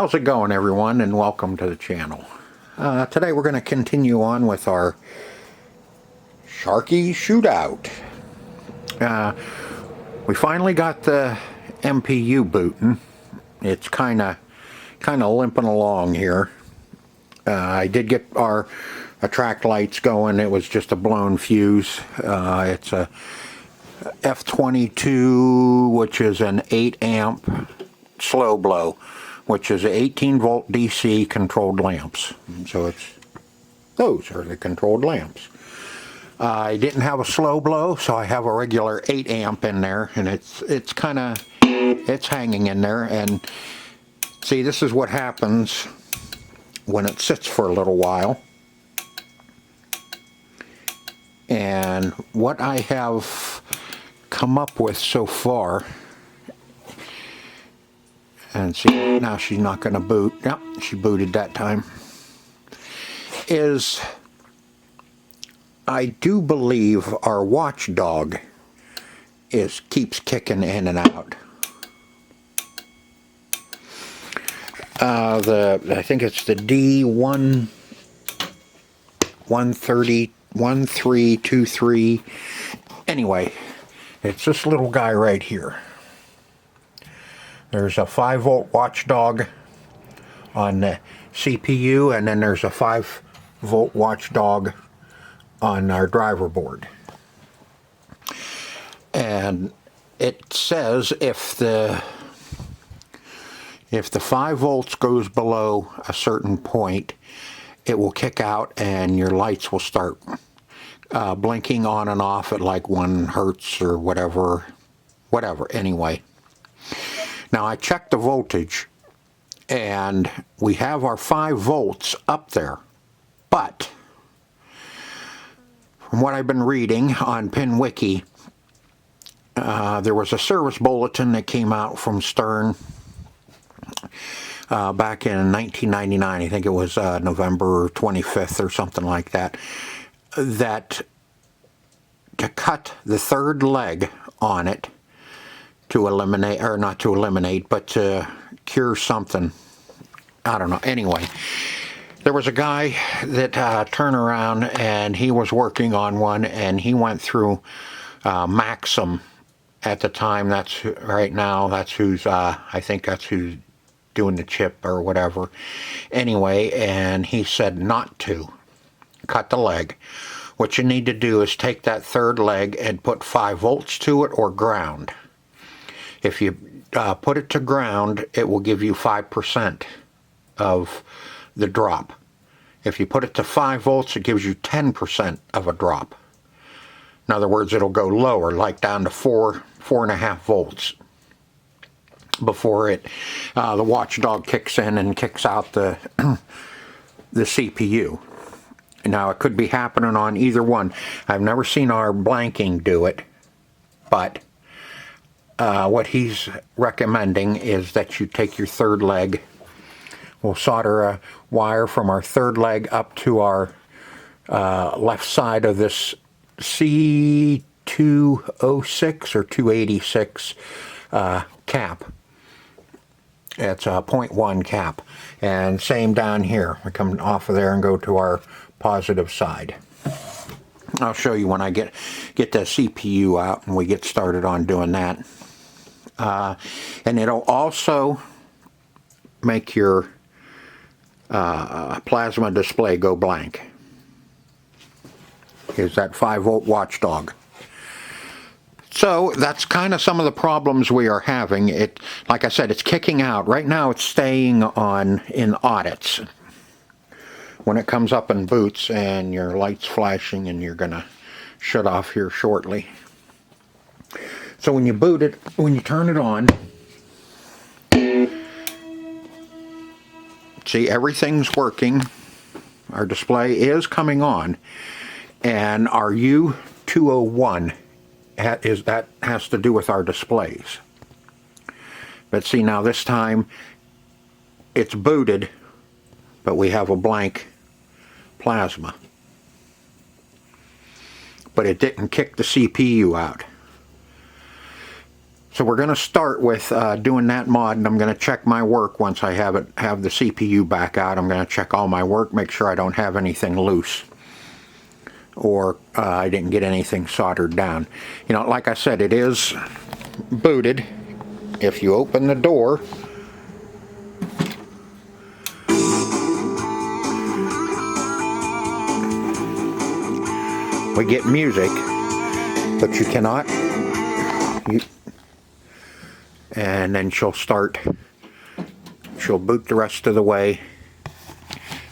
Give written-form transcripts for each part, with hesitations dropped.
How's it going, everyone, and welcome to the channel. Today we're going to continue on with our Sharkey Shootout. We finally got the MPU booting. It's kind of limping along here. I did get our attract lights going. It was just a blown fuse. It's a F22, which is an 8 amp slow blow, which is 18 volt DC controlled lamps. So those are the controlled lamps. I didn't have a slow blow, so I have a regular 8 amp in there, and it's hanging in there. And see, this is what happens when it sits for a little while. And what I have come up with so far, and see, now she's not going to boot. Yep, she booted that time. Is I do believe our watchdog keeps kicking in and out. I think it's the D1323. Anyway, it's this little guy right here. There's a 5 volt watchdog on the CPU, and then there's a 5 volt watchdog on our driver board. And it says if the 5 volts goes below a certain point, it will kick out and your lights will start blinking on and off at like 1 hertz or whatever. Anyway. Now I checked the voltage, and we have our 5 volts up there, but from what I've been reading on PinWiki, there was a service bulletin that came out from Stern back in 1999. I think it was November 25th or something like that, that to cut the third leg on it, to eliminate, or not to eliminate, but to cure something. I don't know. Anyway, there was a guy that turned around and he was working on one, and he went through Maxim at the time. That's right now. That's who's I think that's who's doing the chip or whatever. Anyway, and he said not to cut the leg. What you need to do is take that third leg and put 5 volts to it or ground. If you put it to ground, it will give you 5% of the drop. If you put it to 5 volts, it gives you 10% of a drop. In other words, it'll go lower, like down to 4.5 volts before the watchdog kicks in and kicks out the CPU. Now, it could be happening on either one. I've never seen our blanking do it, but what he's recommending is that you take your third leg. We'll solder a wire from our third leg up to our left side of this C206 or 286 cap. It's a 0.1 cap. And same down here. We come off of there and go to our positive side. I'll show you when I get the CPU out and we get started on doing that. And it'll also make your plasma display go blank. Is that 5 volt watchdog. So that's kind of some of the problems we are having. Like I said, it's kicking out. Right now it's staying on in audits. When it comes up and boots and your light's flashing, and you're going to shut off here shortly. So when you boot it, when you turn it on, see, everything's working. Our display is coming on, and our U201 that has to do with our displays. But see, now this time it's booted, but we have a blank plasma. But it didn't kick the CPU out. So we're going to start with doing that mod, and I'm going to check my work once I have the CPU back out. I'm going to check all my work, make sure I don't have anything loose, or I didn't get anything soldered down. You know, like I said, it is booted. If you open the door, we get music, but you cannot. And then she'll boot the rest of the way.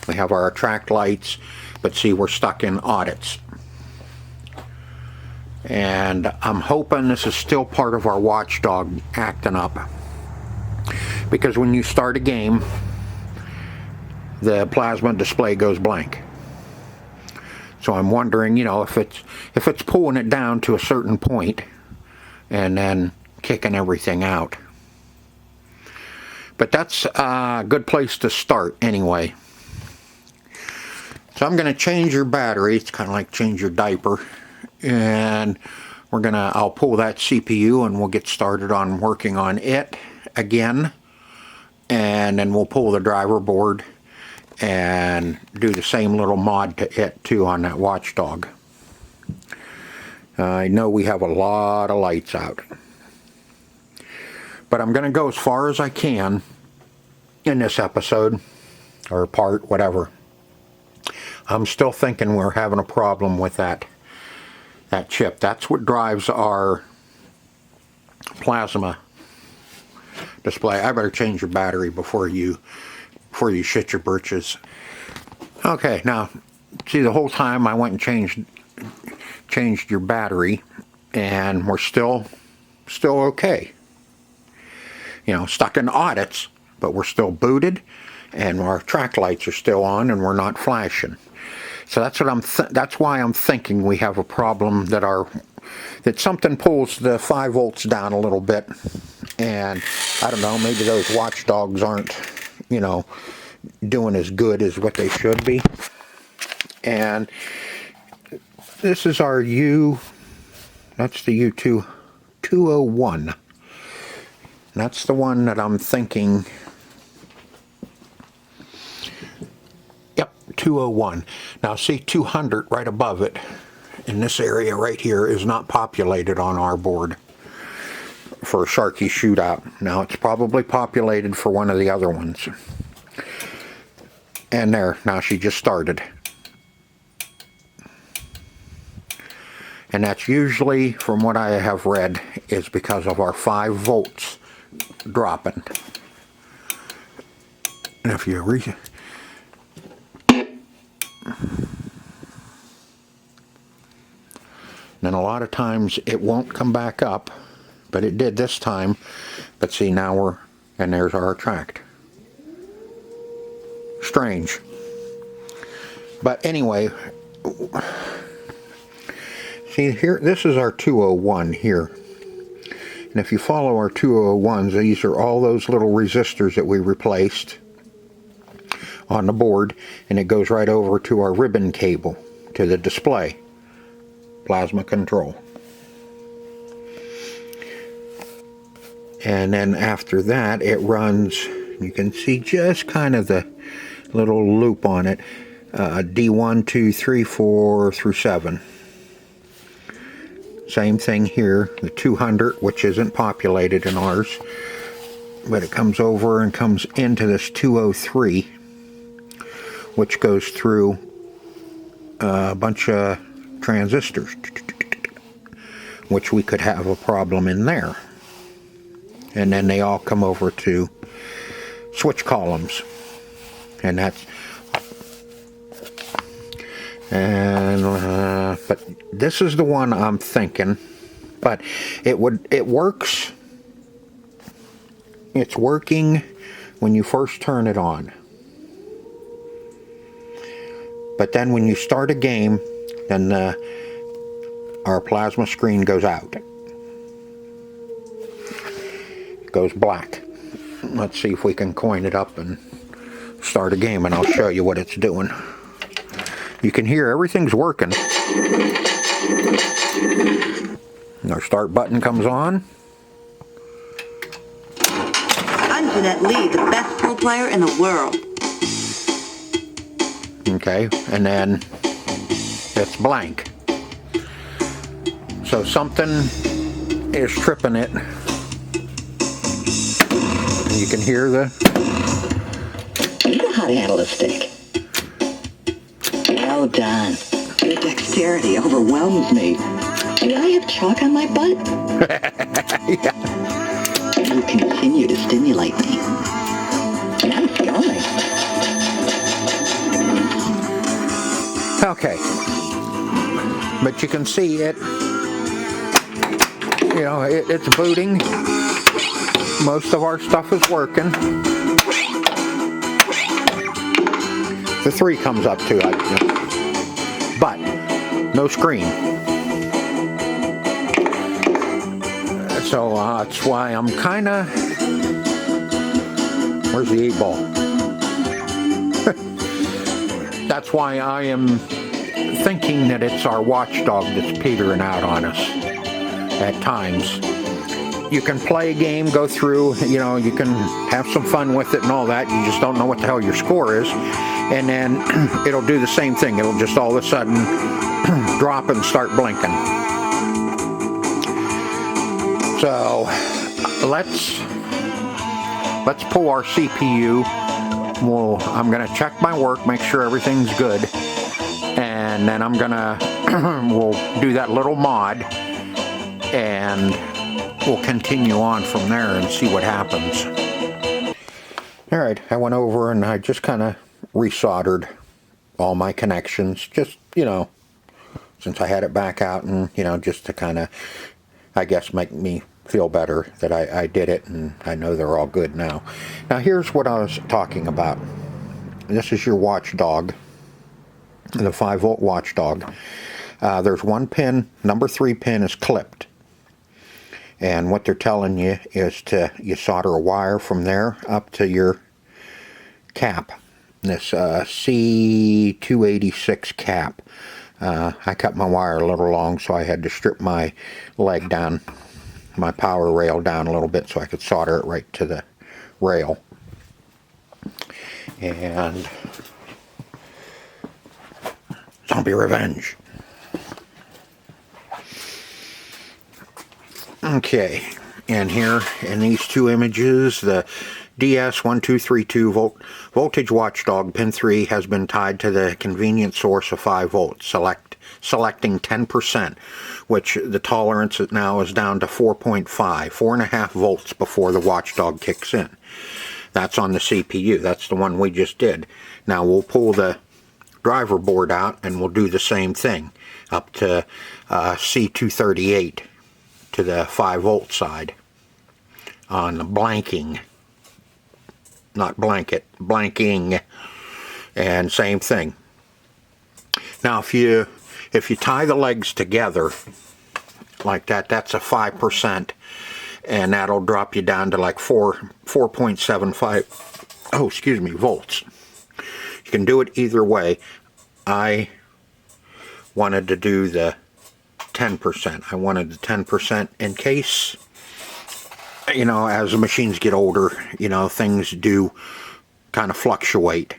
We have our attract lights, but see, we're stuck in audits. And I'm hoping this is still part of our watchdog acting up, because when you start a game, the plasma display goes blank. So I'm wondering, you know, if it's pulling it down to a certain point and then kicking everything out. But that's a good place to start anyway. So I'm going to change your battery. It's kind of like change your diaper. And I'll pull that CPU and we'll get started on working on it again. And then we'll pull the driver board and do the same little mod to it too on that watchdog. I know we have a lot of lights out. But I'm going to go as far as I can in this episode, or part, whatever. I'm still thinking we're having a problem with that chip. That's what drives our plasma display. I better change your battery before you shit your britches. Okay, now see, the whole time I went and changed your battery, and we're still okay. You know, stuck in audits, but we're still booted, and our track lights are still on, and we're not flashing. So that's what that's why I'm thinking we have a problem that something pulls the 5 volts down a little bit, and I don't know, maybe those watchdogs aren't, you know, doing as good as what they should be. And this is our that's the U201. That's the one that I'm thinking. Yep, 201. Now see, 200 right above it in this area right here is not populated on our board for Sharkey Shootout. Now it's probably populated for one of the other ones. And there, now she just started. And that's usually, from what I have read, is because of our 5 volts dropping. And if you then a lot of times it won't come back up, but it did this time. But see, now and there's our attract. Strange. But anyway, see here, this is our 201 here. And if you follow our 201s, these are all those little resistors that we replaced on the board, and it goes right over to our ribbon cable to the display. Plasma control. And then after that it runs, you can see just kind of the little loop on it, D1, 2, 3, 4 through 7. Same thing here, the 200, which isn't populated in ours, but it comes over and comes into this 203, which goes through a bunch of transistors, which we could have a problem in there. And then they all come over to switch columns, and that's but this is the one I'm thinking. But it works. It's working when you first turn it on, but then when you start a game, then our plasma screen goes out. It goes black. Let's see if we can coin it up and start a game, and I'll show you what it's doing. You can hear everything's working. Our start button comes on. Antoinette Lee, the best pool player in the world. Okay, and then it's blank. So something is tripping it. And you can hear the... You know how to handle a stick. Well done. Your dexterity overwhelms me. Do I have chalk on my butt? Yeah. You continue to stimulate me. Nice going. Okay. But you can see it, you know, it's booting. Most of our stuff is working. The 3 comes up too, but no screen. So that's why I'm kind of... Where's the 8 ball? That's why I am thinking that it's our watchdog that's petering out on us at times. You can play a game, go through, you know, you can have some fun with it and all that. You just don't know what the hell your score is. And then it'll do the same thing. It'll just all of a sudden drop and start blinking. So let's pull our CPU. I'm gonna check my work, make sure everything's good, and then I'm gonna we'll do that little mod, and we'll continue on from there and see what happens. All right, I went over and I just kind of resoldered all my connections, just, you know, since I had it back out, and, you know, just to kind of, I guess, make me feel better that I did it, and I know they're all good now. Now here's what I was talking about. This is your watchdog, the 5-volt watchdog. There's one pin, number 3 pin is clipped. And what they're telling you is you solder a wire from there up to your cap. This C286 cap. I cut my wire a little long, so I had to strip my leg down, my power rail down a little bit so I could solder it right to the rail. And zombie revenge. Okay, and here in these 2 images, the DS1232 voltage watchdog pin 3 has been tied to the convenient source of 5 volts, selecting 10%, which the tolerance now is down to 4.5 volts before the watchdog kicks in. That's on the CPU. That's the one we just did. Now we'll pull the driver board out and we'll do the same thing up to C238 to the 5-volt side on the blanking, not blanket, blanking, and same thing. Now if you tie the legs together like that, that's a 5%, and that'll drop you down to like 4.75 volts. You can do it either way. I wanted to do the 10%. I wanted the 10% in case, you know, as the machines get older, you know, things do kind of fluctuate.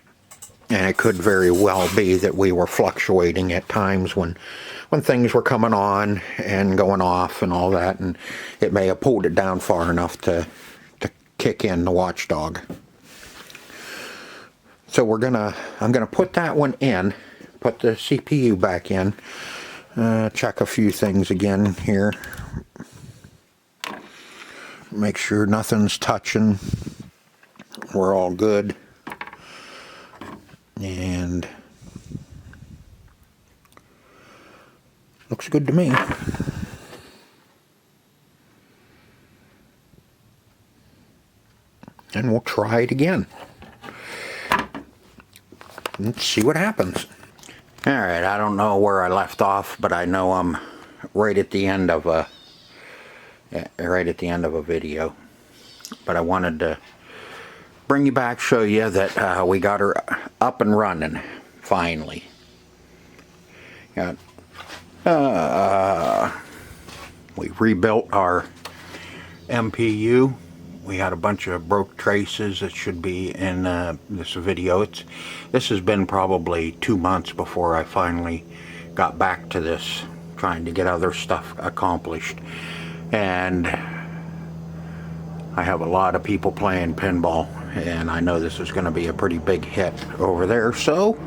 And it could very well be that we were fluctuating at times when things were coming on and going off and all that, and it may have pulled it down far enough to kick in the watchdog. So I'm gonna put that one in, put the CPU back in, check a few things again here, make sure nothing's touching, we're all good, and looks good to me. And we'll try it again. Let's see what happens. Alright, I don't know where I left off, but I know I'm right at the end of a video. But I wanted to bring you back, show you that we got her up and running finally. Got we rebuilt our MPU. We got a bunch of broke traces that should be in this video. This has been probably 2 months before I finally got back to this, trying to get other stuff accomplished. And I have a lot of people playing pinball, and I know this is going to be a pretty big hit over there. So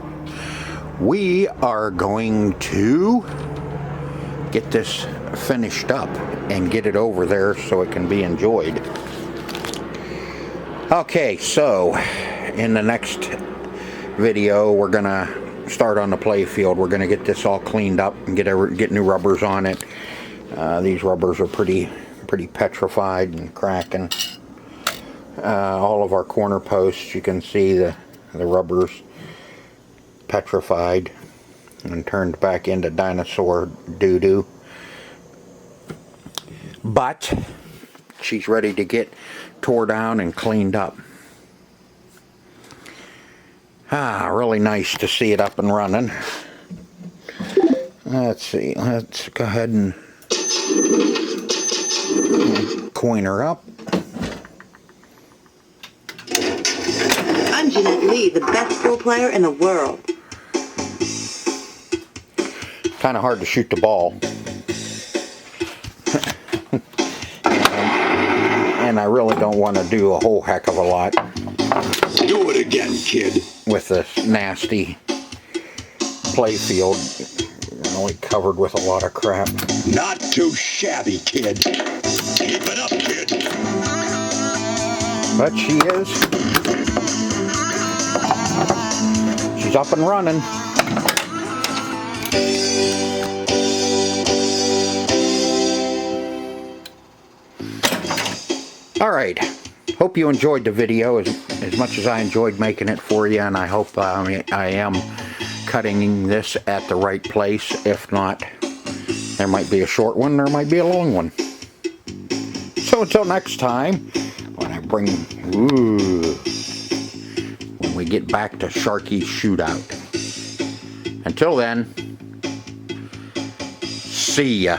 we are going to get this finished up and get it over there so it can be enjoyed. Okay, so in the next video we're gonna start on the play field. We're gonna get this all cleaned up and get new rubbers on it. These rubbers are pretty petrified and cracking. All of our corner posts, you can see the rubbers petrified and turned back into dinosaur doo-doo. But she's ready to get tore down and cleaned up. Really nice to see it up and running. Let's see, let's go ahead and coin her up. I'm Jeanette Lee, the best pool player in the world. Kind of hard to shoot the ball. And I really don't want to do a whole heck of a lot. Do it again, kid. With this nasty play field, really covered with a lot of crap. Not too shabby, kid. Keep it up, kid. But she is. She's up and running. Alright, hope you enjoyed the video as much as I enjoyed making it for you, and I hope I am cutting this at the right place. If not, there might be a short one, there might be a long one. So until next time, when I bring, when we get back to Sharkey's Shootout. Until then, see ya.